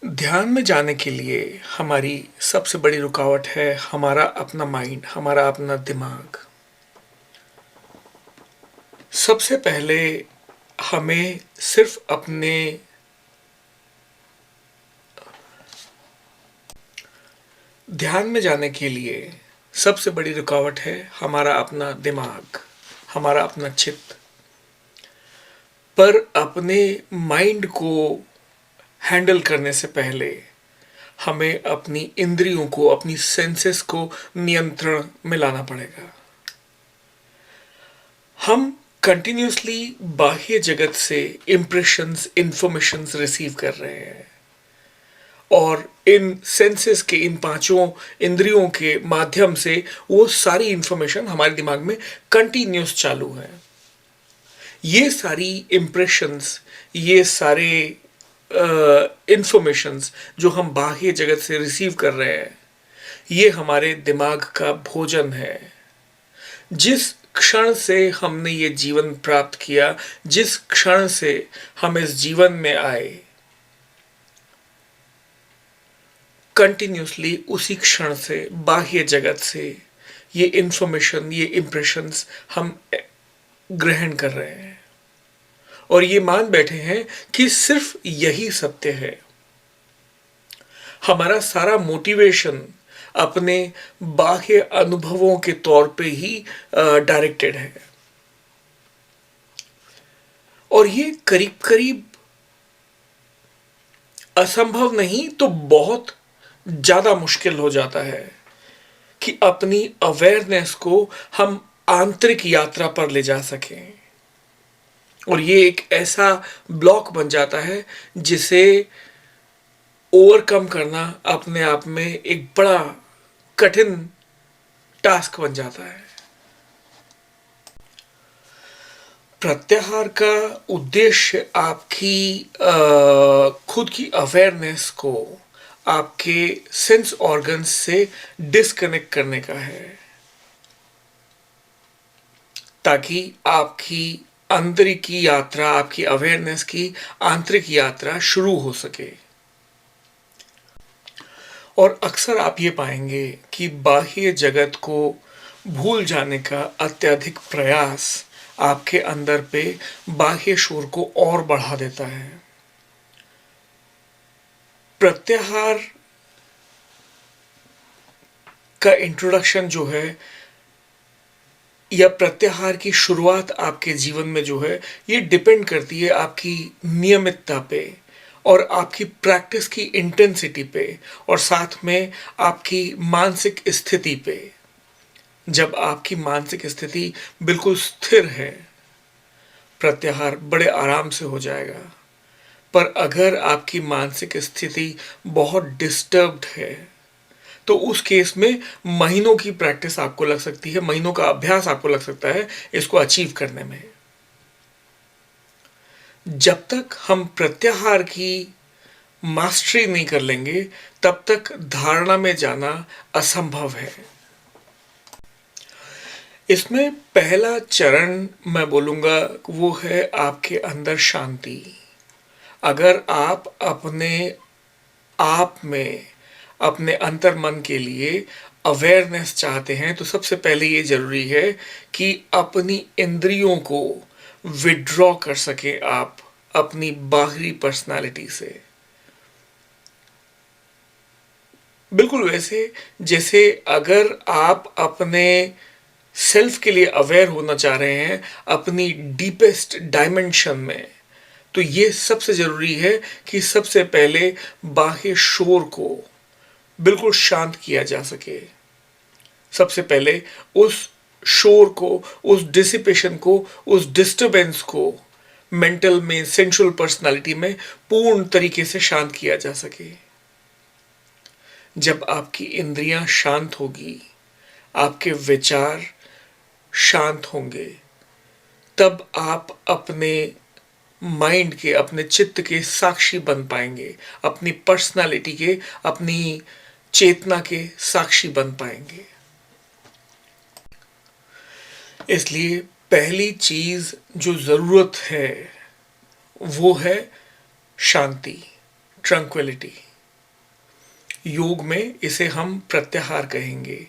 ध्यान में जाने के लिए हमारी सबसे बड़ी रुकावट है हमारा अपना माइंड, हमारा अपना दिमाग। सबसे पहले हमें सिर्फ अपने ध्यान में जाने के लिए सबसे बड़ी रुकावट है हमारा अपना दिमाग, हमारा अपना चित्त। पर अपने माइंड को हैंडल करने से पहले हमें अपनी इंद्रियों को, अपनी सेंसेस को नियंत्रण में लाना पड़ेगा। हम कंटिन्यूसली बाह्य जगत से इंप्रेशंस, इंफॉर्मेशंस रिसीव कर रहे हैं और इन सेंसेस के, इन पांचों इंद्रियों के माध्यम से वो सारी इंफॉर्मेशन हमारे दिमाग में कंटिन्यूस चालू है। ये सारी इंप्रेशंस, ये सारे इंफॉर्मेशंस जो हम बाह्य जगत से रिसीव कर रहे हैं, ये हमारे दिमाग का भोजन है। जिस क्षण से हमने ये जीवन प्राप्त किया, जिस क्षण से हम इस जीवन में आए, कंटिन्यूसली उसी क्षण से बाह्य जगत से ये इंफॉर्मेशन, ये इंप्रेशंस हम ग्रहण कर रहे हैं और ये मान बैठे हैं कि सिर्फ यही सत्य है। हमारा सारा मोटिवेशन अपने बाह्य अनुभवों के तौर पे ही डायरेक्टेड है और ये करीब करीब असंभव नहीं तो बहुत ज्यादा मुश्किल हो जाता है कि अपनी अवेयरनेस को हम आंतरिक यात्रा पर ले जा सकें। और ये एक ऐसा ब्लॉक बन जाता है जिसे ओवरकम करना अपने आप में एक बड़ा कठिन टास्क बन जाता है। प्रत्याहार का उद्देश्य आपकी खुद की अवेयरनेस को आपके सेंस ऑर्गन्स से डिस्कनेक्ट करने का है, ताकि आपकी आंतरिक की यात्रा, आपकी अवेयरनेस की आंतरिक यात्रा शुरू हो सके। और अक्सर आप ये पाएंगे कि बाह्य जगत को भूल जाने का अत्यधिक प्रयास आपके अंदर पे बाह्य शोर को और बढ़ा देता है। प्रत्याहार का इंट्रोडक्शन जो है, या प्रत्याहार की शुरुआत आपके जीवन में जो है, ये डिपेंड करती है आपकी नियमितता पे और आपकी प्रैक्टिस की इंटेंसिटी पे और साथ में आपकी मानसिक स्थिति पे। जब आपकी मानसिक स्थिति बिल्कुल स्थिर है, प्रत्याहार बड़े आराम से हो जाएगा। पर अगर आपकी मानसिक स्थिति बहुत डिस्टर्ब्ड है तो उस केस में महीनों की प्रैक्टिस आपको लग सकती है, महीनों का अभ्यास आपको लग सकता है इसको अचीव करने में। जब तक हम प्रत्याहार की मास्टरी नहीं कर लेंगे तब तक धारणा में जाना असंभव है। इसमें पहला चरण मैं बोलूंगा वो है आपके अंदर शांति। अगर आप अपने आप में, अपने अंतर मन के लिए अवेयरनेस चाहते हैं तो सबसे पहले ये जरूरी है कि अपनी इंद्रियों को विड्रॉ कर सके आप अपनी बाहरी पर्सनालिटी से। बिल्कुल वैसे जैसे अगर आप अपने सेल्फ के लिए अवेयर होना चाह रहे हैं अपनी डीपेस्ट डायमेंशन में, तो ये सबसे जरूरी है कि सबसे पहले बाह्य शोर को बिल्कुल शांत किया जा सके। सबसे पहले उस शोर को, उस डिसिपेशन को, उस डिस्टरबेंस को मेंटल में, सेंसुअल पर्सनालिटी में पूर्ण तरीके से शांत किया जा सके। जब आपकी इंद्रियां शांत होगी, आपके विचार शांत होंगे, तब आप अपने माइंड के, अपने चित्त के साक्षी बन पाएंगे, अपनी पर्सनालिटी के, अपनी चेतना के साक्षी बन पाएंगे। इसलिए पहली चीज जो जरूरत है वो है शांति, ट्रंक्विलिटी। योग में इसे हम प्रत्याहार कहेंगे।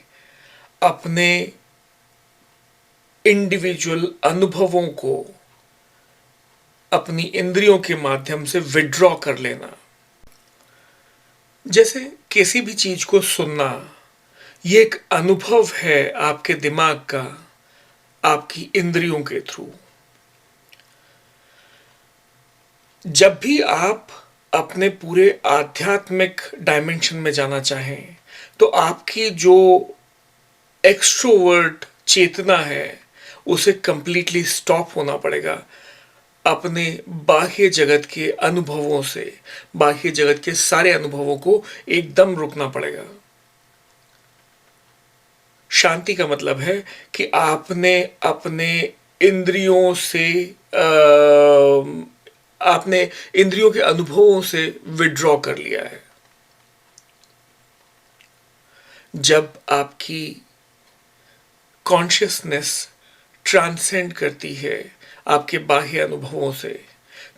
अपने इंडिविजुअल अनुभवों को अपनी इंद्रियों के माध्यम से विड्रॉ कर लेना। जैसे किसी भी चीज को सुनना, ये एक अनुभव है आपके दिमाग का, आपकी इंद्रियों के थ्रू। जब भी आप अपने पूरे आध्यात्मिक डायमेंशन में जाना चाहें, तो आपकी जो एक्सट्रोवर्ट चेतना है उसे कंप्लीटली स्टॉप होना पड़ेगा। अपने बाह्य जगत के अनुभवों से, बाह्य जगत के सारे अनुभवों को एकदम रोकना पड़ेगा। शांति का मतलब है कि आपने अपने इंद्रियों से आपने इंद्रियों के अनुभवों से विड्रॉ कर लिया है। जब आपकी कॉन्शियसनेस ट्रांसेंड करती है आपके बाह्य अनुभवों से,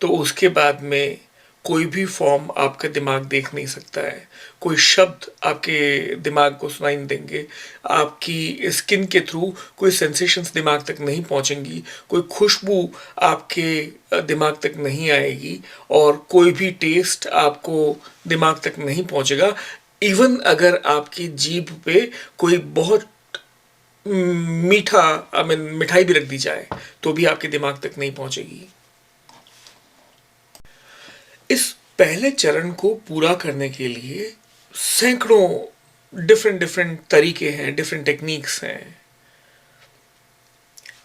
तो उसके बाद में कोई भी फॉर्म आपका दिमाग देख नहीं सकता है, कोई शब्द आपके दिमाग को सुनाई नहीं देंगे, आपकी स्किन के थ्रू कोई सेंसेशंस दिमाग तक नहीं पहुंचेंगी, कोई खुशबू आपके दिमाग तक नहीं आएगी, और कोई भी टेस्ट आपको दिमाग तक नहीं पहुंचेगा। इवन अगर आपकी जीभ पे कोई बहुत मीठा मिठाई भी रख दी जाए, तो भी आपके दिमाग तक नहीं पहुंचेगी। इस पहले चरण को पूरा करने के लिए सैकड़ों डिफरेंट डिफरेंट तरीके हैं, डिफरेंट टेक्निक्स हैं।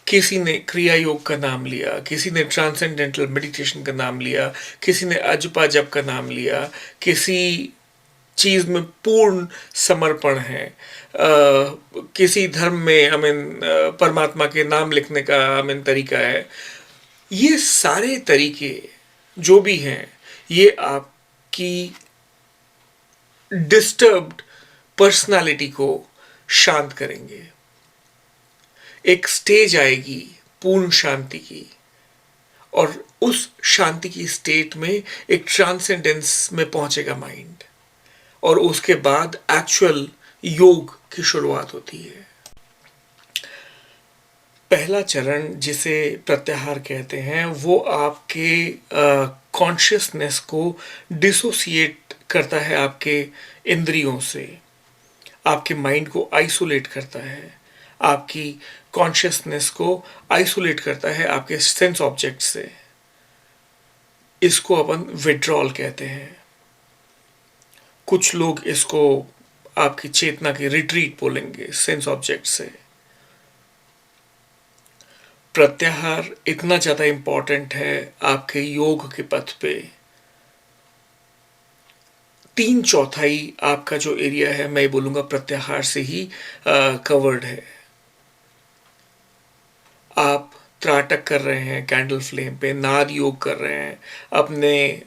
किसी ने क्रिया योग का नाम लिया, किसी ने ट्रांसेंडेंटल मेडिटेशन का नाम लिया, किसी ने अजपा जप का नाम लिया, किसी चीज में पूर्ण समर्पण है, किसी धर्म में परमात्मा के नाम लिखने का तरीका है। ये सारे तरीके जो भी हैं, ये आपकी डिस्टर्ब्ड पर्सनालिटी को शांत करेंगे। एक स्टेज आएगी पूर्ण शांति की, और उस शांति की स्टेट में एक ट्रांसेंडेंस में पहुंचेगा माइंड, और उसके बाद एक्चुअल योग की शुरुआत होती है। पहला चरण जिसे प्रत्याहार कहते हैं, वो आपके कॉन्शियसनेस को डिसोसिएट करता है आपके इंद्रियों से, आपके माइंड को आइसोलेट करता है, आपकी कॉन्शियसनेस को आइसोलेट करता है आपके सेंस ऑब्जेक्ट से। इसको अपन विड्रॉल कहते हैं। कुछ लोग इसको आपकी चेतना की रिट्रीट बोलेंगे सेंस ऑब्जेक्ट से। प्रत्याहार इतना ज्यादा इंपॉर्टेंट है आपके योग के पथ पे। 3/4 आपका जो एरिया है, मैं बोलूंगा प्रत्याहार से ही कवर्ड है। आप त्राटक कर रहे हैं कैंडल फ्लेम पे, नाद योग कर रहे हैं, अपने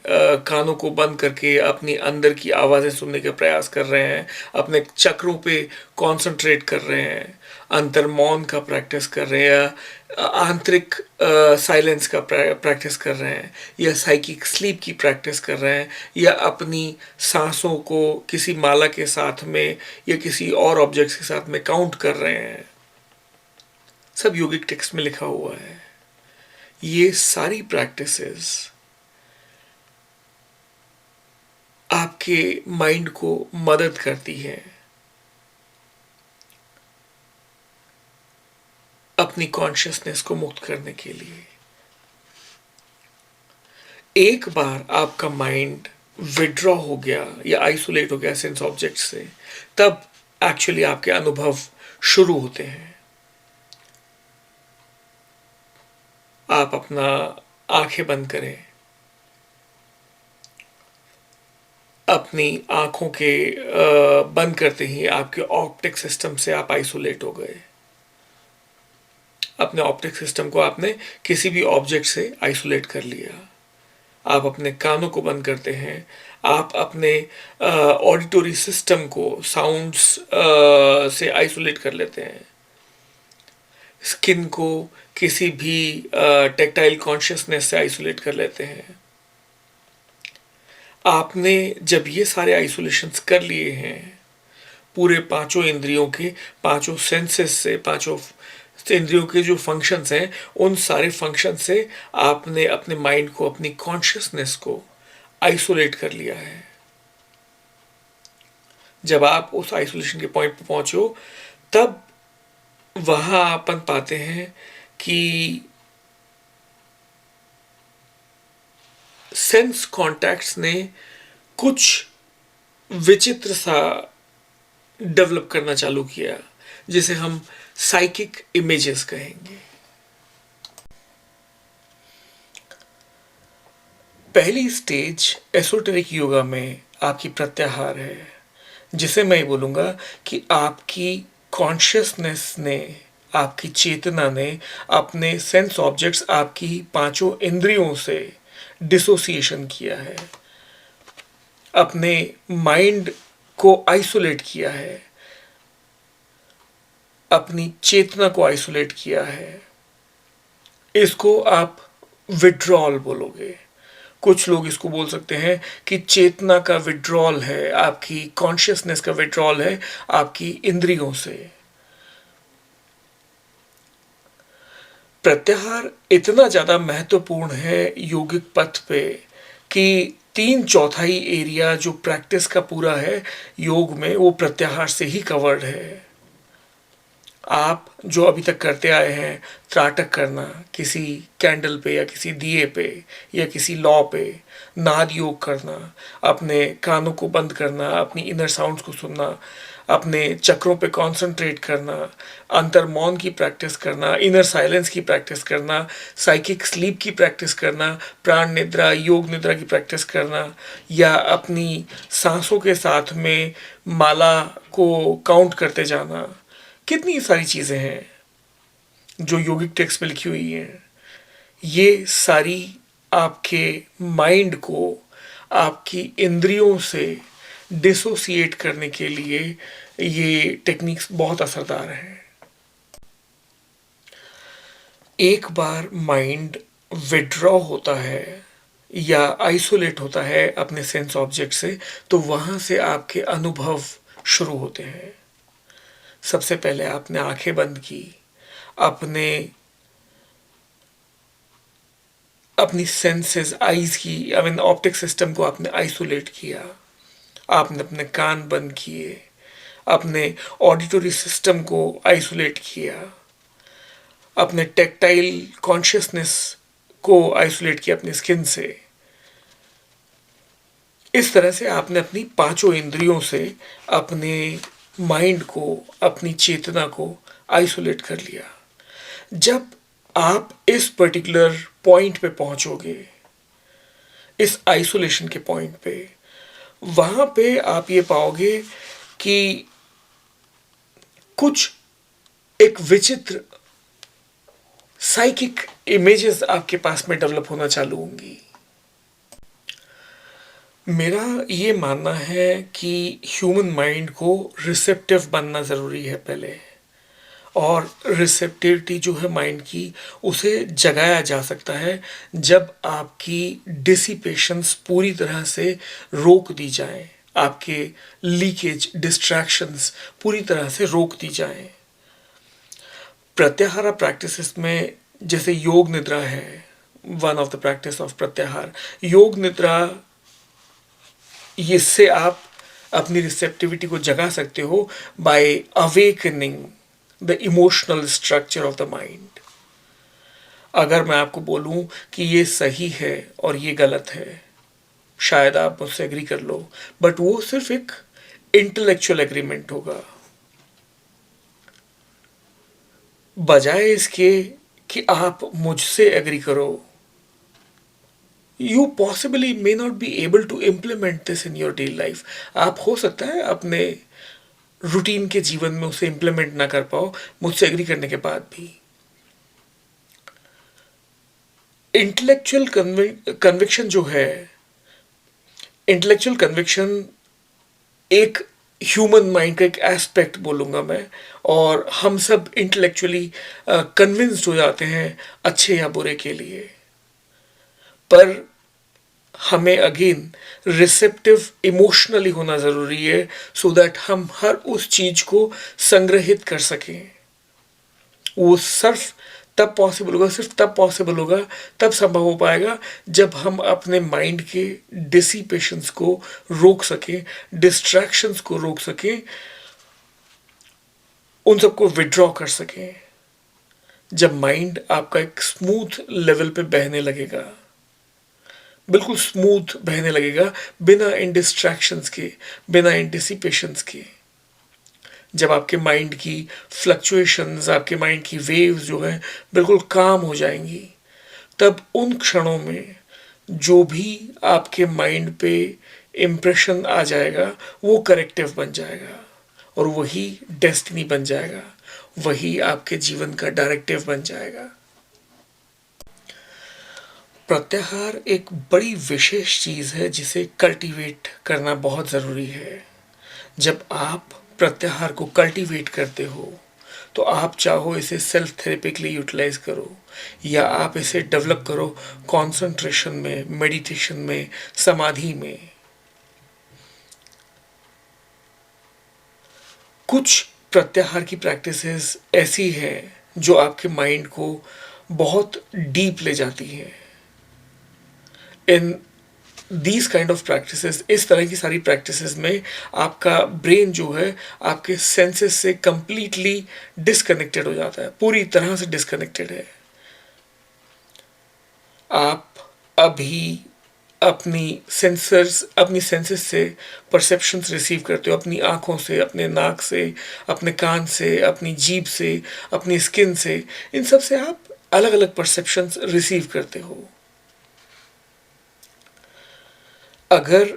कानों को बंद करके अपनी अंदर की आवाज़ें सुनने का प्रयास कर रहे हैं, अपने चक्रों पे कंसंट्रेट कर रहे हैं, अंतर्मौन का प्रैक्टिस कर रहे हैं, आंतरिक साइलेंस का प्रैक्टिस कर रहे हैं, या साइकिक स्लीप की प्रैक्टिस कर रहे हैं, या अपनी सांसों को किसी माला के साथ में या किसी और ऑब्जेक्ट्स के साथ में काउंट कर रहे हैं। सब योगिक टेक्स्ट में लिखा हुआ है। ये सारी प्रैक्टिसेस आपके माइंड को मदद करती है अपनी कॉन्शियसनेस को मुक्त करने के लिए। एक बार आपका माइंड विड्रॉ हो गया या आइसोलेट हो गया सेंस ऑब्जेक्ट से, तब एक्चुअली आपके अनुभव शुरू होते हैं। आप अपना आंखें बंद करें, अपनी आंखों के बंद करते ही आपके ऑप्टिक सिस्टम से आप आइसोलेट हो गए। अपने ऑप्टिक सिस्टम को आपने किसी भी ऑब्जेक्ट से आइसोलेट कर लिया। आप अपने कानों को बंद करते हैं, आप अपने ऑडिटरी सिस्टम को साउंड्स से आइसोलेट कर लेते हैं। स्किन को किसी भी टेक्टाइल कॉन्शियसनेस से आइसोलेट कर लेते हैं। आपने जब ये सारे आइसोलेशंस कर लिए हैं पूरे पांचों इंद्रियों के, पांचों सेंसेस से, पांचों इंद्रियों के जो फंक्शंस हैं, उन सारे फंक्शन से आपने अपने माइंड को, अपनी कॉन्शियसनेस को आइसोलेट कर लिया है। जब आप उस आइसोलेशन के पॉइंट पे पहुंचो, तब वहां अपन पाते हैं कि सेंस कॉन्टैक्ट्स ने कुछ विचित्र सा डेवलप करना चालू किया, जिसे हम साइकिक इमेजेस कहेंगे। पहली स्टेज एसोटेरिक योगा में आपकी प्रत्याहार है, जिसे मैं बोलूंगा कि आपकी कॉन्शियसनेस ने, आपकी चेतना ने अपने सेंस ऑब्जेक्ट्स, आपकी पांचों इंद्रियों से डिसोसिएशन किया है, अपने माइंड को आइसोलेट किया है, अपनी चेतना को आइसोलेट किया है। इसको आप विड्रॉल बोलोगे। कुछ लोग इसको बोल सकते हैं कि चेतना का विड्रॉल है, आपकी कॉन्शियसनेस का विड्रॉल है आपकी इंद्रियों से। प्रत्याहार इतना ज्यादा महत्वपूर्ण है योगिक पथ पे कि 3/4 एरिया जो प्रैक्टिस का पूरा है योग में, वो प्रत्याहार से ही कवर्ड है। आप जो अभी तक करते आए हैं, त्राटक करना किसी कैंडल पे या किसी दिए पे या किसी लौ पे, नाद योग करना, अपने कानों को बंद करना, अपनी इनर साउंड्स को सुनना, अपने चक्रों पे कंसंट्रेट करना, अंतर मौन की प्रैक्टिस करना, इनर साइलेंस की प्रैक्टिस करना, साइकिक स्लीप की प्रैक्टिस करना, प्राण निद्रा, योग निद्रा की प्रैक्टिस करना, या अपनी सांसों के साथ में माला को काउंट करते जाना, कितनी सारी चीज़ें हैं जो योगिक टेक्स्ट में लिखी हुई हैं। ये सारी आपके माइंड को आपकी इंद्रियों से डिसोसिएट करने के लिए ये टेक्निक्स बहुत असरदार हैं। एक बार माइंड विड्रॉ होता है या आइसोलेट होता है अपने सेंस ऑब्जेक्ट से, तो वहाँ से आपके अनुभव शुरू होते हैं। सबसे पहले आपने आंखें बंद की, अपने अपनी सेंसेस, आईज की, आई मीन ऑप्टिक सिस्टम को आपने आइसोलेट किया, आपने अपने कान बंद किए, अपने ऑडिटरी सिस्टम को आइसोलेट किया, अपने टेक्टाइल कॉन्शियसनेस को आइसोलेट किया अपनी स्किन से। इस तरह से आपने अपनी पांचों इंद्रियों से अपने माइंड को, अपनी चेतना को आइसोलेट कर लिया। जब आप इस पर्टिकुलर पॉइंट पे पहुंचोगे, इस आइसोलेशन के पॉइंट पे, वहां पे आप ये पाओगे कि कुछ एक विचित्र साइकिक इमेजेस आपके पास में डेवलप होना चालू होंगी। मेरा ये मानना है कि ह्यूमन माइंड को रिसेप्टिव बनना ज़रूरी है पहले, और रिसेप्टिविटी जो है माइंड की, उसे जगाया जा सकता है जब आपकी डिसिपेशंस पूरी तरह से रोक दी जाए, आपके लीकेज, डिस्ट्रैक्शंस पूरी तरह से रोक दी जाए। प्रत्याहार प्रैक्टिसेस में जैसे योग निद्रा है, one of the practice of प्रत्याहार, योग निद्रा, इससे आप अपनी रिसेप्टिविटी को जगा सकते हो by awakening the emotional structure of the mind. अगर मैं आपको बोलूं कि ये सही है और ये गलत है, शायद आप मुझसे एग्री कर लो, बट वो सिर्फ एक इंटेलेक्चुअल एग्रीमेंट होगा, बजाय इसके कि आप मुझसे एग्री करो। You possibly may not be able to implement this in your daily life. आप हो सकता है अपने रूटीन के जीवन में उसे इम्प्लीमेंट ना कर पाओ मुझसे एग्री करने के बाद भी। इंटेलेक्चुअल कन्विक्शन जो है, इंटेलेक्चुअल कन्विक्शन एक ह्यूमन माइंड का एक एस्पेक्ट बोलूँगा मैं, और हम सब इंटेलेक्चुअली कन्विंस्ड हो जाते हैं अच्छे या बुरे के लिए। पर हमें अगेन रिसेप्टिव इमोशनली होना ज़रूरी है, सो दैट हम हर उस चीज़ को संग्रहित कर सकें। वो सिर्फ तब पॉसिबल होगा, तब संभव हो पाएगा जब हम अपने माइंड के डिसिपेशंस को रोक सकें, डिस्ट्रैक्शंस को रोक सकें, उन सबको विड्रॉ कर सकें। जब माइंड आपका एक स्मूथ लेवल पे बहने लगेगा, बिल्कुल स्मूथ बहने लगेगा, बिना इन डिस्ट्रैक्शंस के, बिना इन डिसिपेशंस के। जब आपके माइंड की फ्लक्चुएशंस, आपके माइंड की वेव्स जो है बिल्कुल काम हो जाएंगी, तब उन क्षणों में जो भी आपके माइंड पे इम्प्रेशन आ जाएगा वो करेक्टिव बन जाएगा, और वही डेस्टिनी बन जाएगा, वही आपके जीवन का डायरेक्टिव बन जाएगा। प्रत्याहार एक बड़ी विशेष चीज़ है जिसे कल्टीवेट करना बहुत ज़रूरी है। जब आप प्रत्याहार को कल्टीवेट करते हो, तो आप चाहो इसे सेल्फ थेरेपिकली यूटिलाइज करो, या आप इसे डेवलप करो कंसंट्रेशन में, मेडिटेशन में, समाधि में। कुछ प्रत्याहार की प्रैक्टिसेस ऐसी हैं जो आपके माइंड को बहुत डीप ले जाती हैं। In these kind of practices, इस तरह की सारी प्रैक्टिसेस में आपका ब्रेन जो है आपके सेंसेस से कंप्लीटली डिस्कनेक्टेड हो जाता है, पूरी तरह से डिस्कनेक्टेड है। आप अभी अपनी सेंसेस से परसेप्शंस रिसीव करते हो, अपनी आँखों से, अपने नाक से, अपने कान से, अपनी जीभ से, अपनी स्किन से, इन सब से आप अलग अलग परसेप्शंस रिसीव करते हो। अगर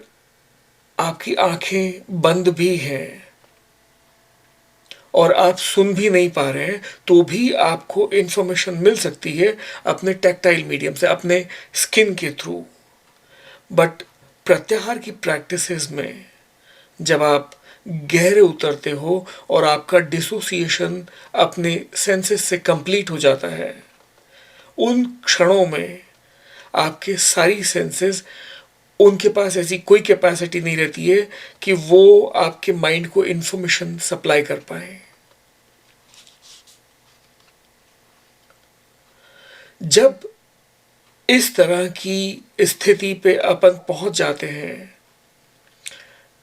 आपकी आंखें बंद भी हैं और आप सुन भी नहीं पा रहे हैं, तो भी आपको इंफॉर्मेशन मिल सकती है अपने टैक्टाइल मीडियम से, अपने स्किन के थ्रू। बट प्रत्याहार की प्रैक्टिसेस में जब आप गहरे उतरते हो और आपका डिसोसिएशन अपने सेंसेस से कंप्लीट हो जाता है, उन क्षणों में आपके सारी सेंसेस, उनके पास ऐसी कोई कैपेसिटी नहीं रहती है कि वो आपके माइंड को इंफॉर्मेशन सप्लाई कर पाए। जब इस तरह की स्थिति पे अपन पहुंच जाते हैं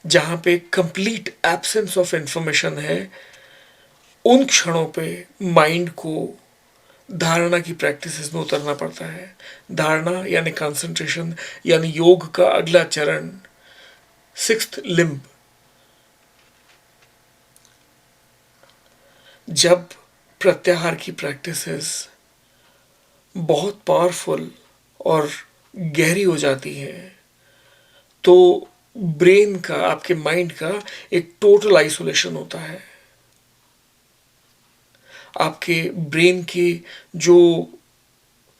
जहां पे कंप्लीट एब्सेंस ऑफ इंफॉर्मेशन है, उन क्षणों पे माइंड को धारणा की प्रैक्टिसेस में उतरना पड़ता है। धारणा यानी कंसंट्रेशन, यानी योग का अगला चरण, सिक्स्थ लिम्ब। जब प्रत्याहार की प्रैक्टिसेस बहुत पावरफुल और गहरी हो जाती है, तो ब्रेन का, आपके माइंड का एक टोटल आइसोलेशन होता है। आपके ब्रेन के जो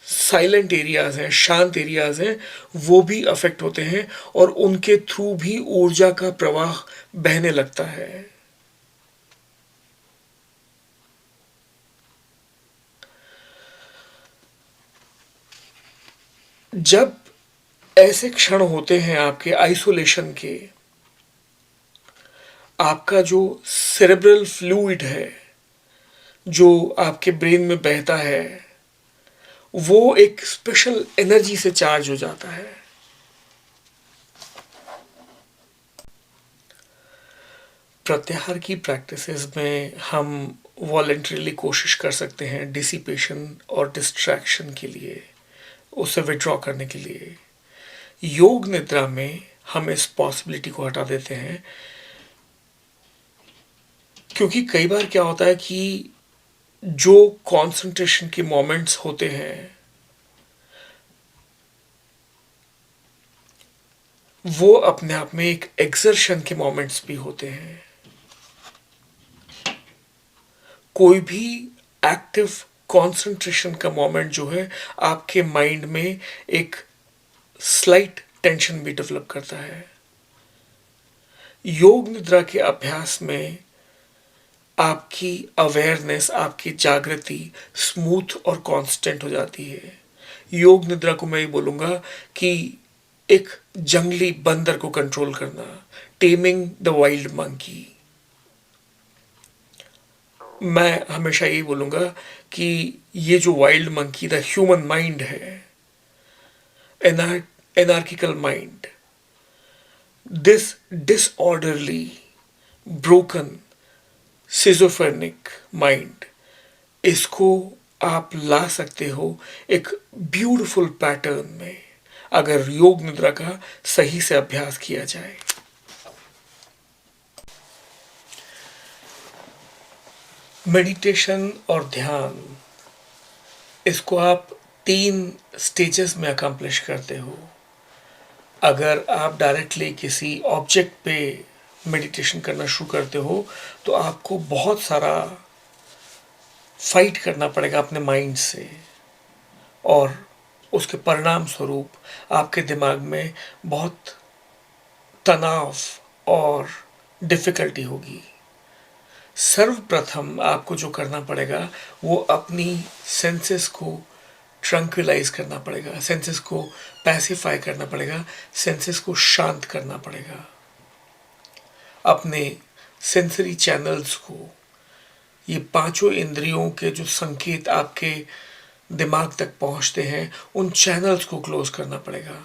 साइलेंट एरियाज हैं, शांत एरियाज हैं, वो भी अफेक्ट होते हैं, और उनके थ्रू भी ऊर्जा का प्रवाह बहने लगता है। जब ऐसे क्षण होते हैं आपके आइसोलेशन के, आपका जो सेरेब्रल फ्लूइड है जो आपके ब्रेन में बहता है, वो एक स्पेशल एनर्जी से चार्ज हो जाता है। प्रत्याहार की प्रैक्टिसेस में हम वॉलेंटरीली कोशिश कर सकते हैं डिसिपेशन और डिस्ट्रैक्शन के लिए, उसे विड्रॉ करने के लिए। योग निद्रा में हम इस पॉसिबिलिटी को हटा देते हैं, क्योंकि कई बार क्या होता है कि जो कंसंट्रेशन के मोमेंट्स होते हैं वो अपने आप में एक एक्सर्शन के मोमेंट्स भी होते हैं। कोई भी एक्टिव कंसंट्रेशन का मोमेंट जो है आपके माइंड में एक स्लाइट टेंशन भी डेवलप करता है। योग निद्रा के अभ्यास में आपकी अवेयरनेस, आपकी जागृति स्मूथ और कांस्टेंट हो जाती है। योग निद्रा को मैं ये बोलूँगा कि एक जंगली बंदर को कंट्रोल करना, टेमिंग द वाइल्ड मंकी। मैं हमेशा यही बोलूंगा कि ये जो wild monkey the human mind है, anarchical mind, this disorderly broken schizophrenic mind, इसको आप ला सकते हो एक ब्यूटीफुल पैटर्न में, अगर योग निद्रा का सही से अभ्यास किया जाए। मेडिटेशन और ध्यान, इसको आप 3 स्टेजेस में अकम्प्लिश करते हो। अगर आप डायरेक्टली किसी ऑब्जेक्ट पे मेडिटेशन करना शुरू करते हो तो आपको बहुत सारा फाइट करना पड़ेगा अपने माइंड से, और उसके परिणाम स्वरूप आपके दिमाग में बहुत तनाव और डिफ़िकल्टी होगी। सर्वप्रथम आपको जो करना पड़ेगा वो अपनी सेंसेस को ट्रंक्विलाइज करना पड़ेगा, सेंसेस को पैसिफाई करना पड़ेगा, सेंसेस को शांत करना पड़ेगा। अपने सेंसरी चैनल्स को, ये 5 इंद्रियों के जो संकेत आपके दिमाग तक पहुंचते हैं, उन चैनल्स को क्लोज करना पड़ेगा।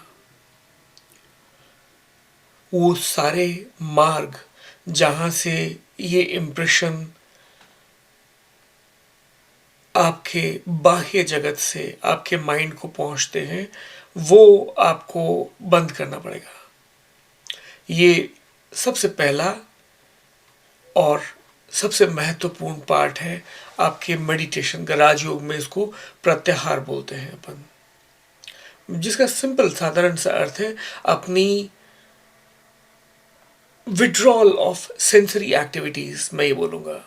वो सारे मार्ग जहां से ये इम्प्रेशन आपके बाह्य जगत से आपके माइंड को पहुंचते हैं, वो आपको बंद करना पड़ेगा। ये सबसे पहला और सबसे महत्वपूर्ण पार्ट है आपके मेडिटेशन का। राजयोग में इसको प्रत्याहार बोलते हैं अपन, जिसका सिंपल साधारण सा अर्थ है अपनी विड्रॉल ऑफ सेंसरी एक्टिविटीज। मैं ये बोलूँगा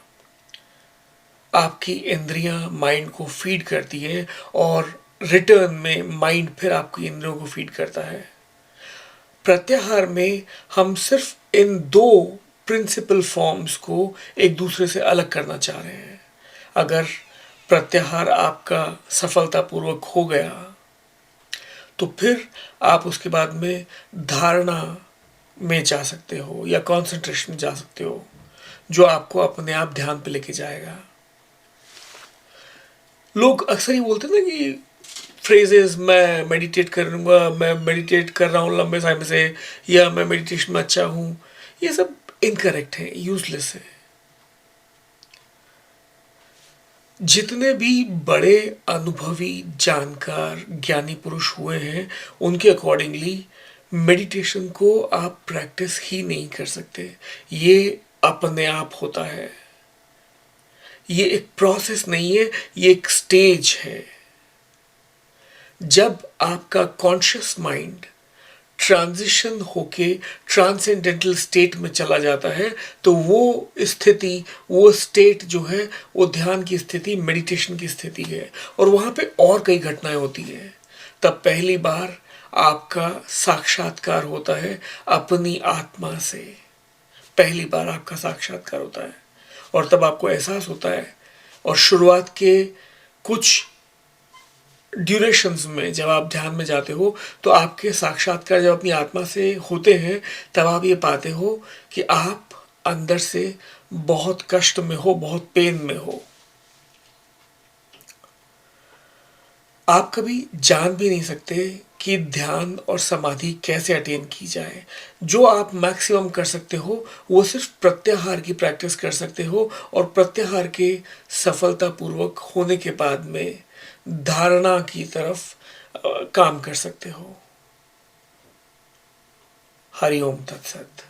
आपकी इंद्रियां माइंड को फीड करती है और रिटर्न में माइंड फिर आपकी इंद्रियों को फीड करता है। प्रत्याहार में हम सिर्फ इन 2 प्रिंसिपल फॉर्म्स को एक दूसरे से अलग करना चाह रहे हैं। अगर प्रत्याहार आपका सफलतापूर्वक हो गया तो फिर आप उसके बाद में धारणा में जा सकते हो या कंसंट्रेशन में जा सकते हो, जो आपको अपने आप ध्यान पे लेके जाएगा। लोग अक्सर ही बोलते हैं ना कि फ्रेजेस, मैं मेडिटेट करूँगा, मैं मेडिटेट कर रहा हूँ लंबे समय से, या मैं मेडिटेशन में अच्छा हूँ, ये सब इनकरेक्ट है, यूजलेस है। जितने भी बड़े अनुभवी जानकार ज्ञानी पुरुष हुए हैं, उनके अकॉर्डिंगली मेडिटेशन को आप प्रैक्टिस ही नहीं कर सकते। ये अपने आप होता है, ये एक प्रोसेस नहीं है, ये एक स्टेज है। जब आपका कॉन्शियस माइंड ट्रांजिशन होके ट्रांसेंडेंटल स्टेट में चला जाता है, तो वो स्थिति, वो स्टेट जो है, वो ध्यान की स्थिति, मेडिटेशन की स्थिति है। और वहाँ पे और कई घटनाएं होती हैं। तब पहली बार आपका साक्षात्कार होता है अपनी आत्मा से, पहली बार आपका साक्षात्कार होता है, और तब आपको एहसास होता है। और शुरुआत के कुछ ड्यूरेशंस में जब आप ध्यान में जाते हो तो आपके साक्षात्कार जब अपनी आत्मा से होते हैं, तब आप ये पाते हो कि आप अंदर से बहुत कष्ट में हो, बहुत पेन में हो। आप कभी जान भी नहीं सकते कि ध्यान और समाधि कैसे अटेन की जाए। जो आप मैक्सिमम कर सकते हो वो सिर्फ प्रत्याहार की प्रैक्टिस कर सकते हो, और प्रत्याहार के सफलतापूर्वक होने के बाद में धारणा की तरफ काम कर सकते हो। हरि ओम तत्सत।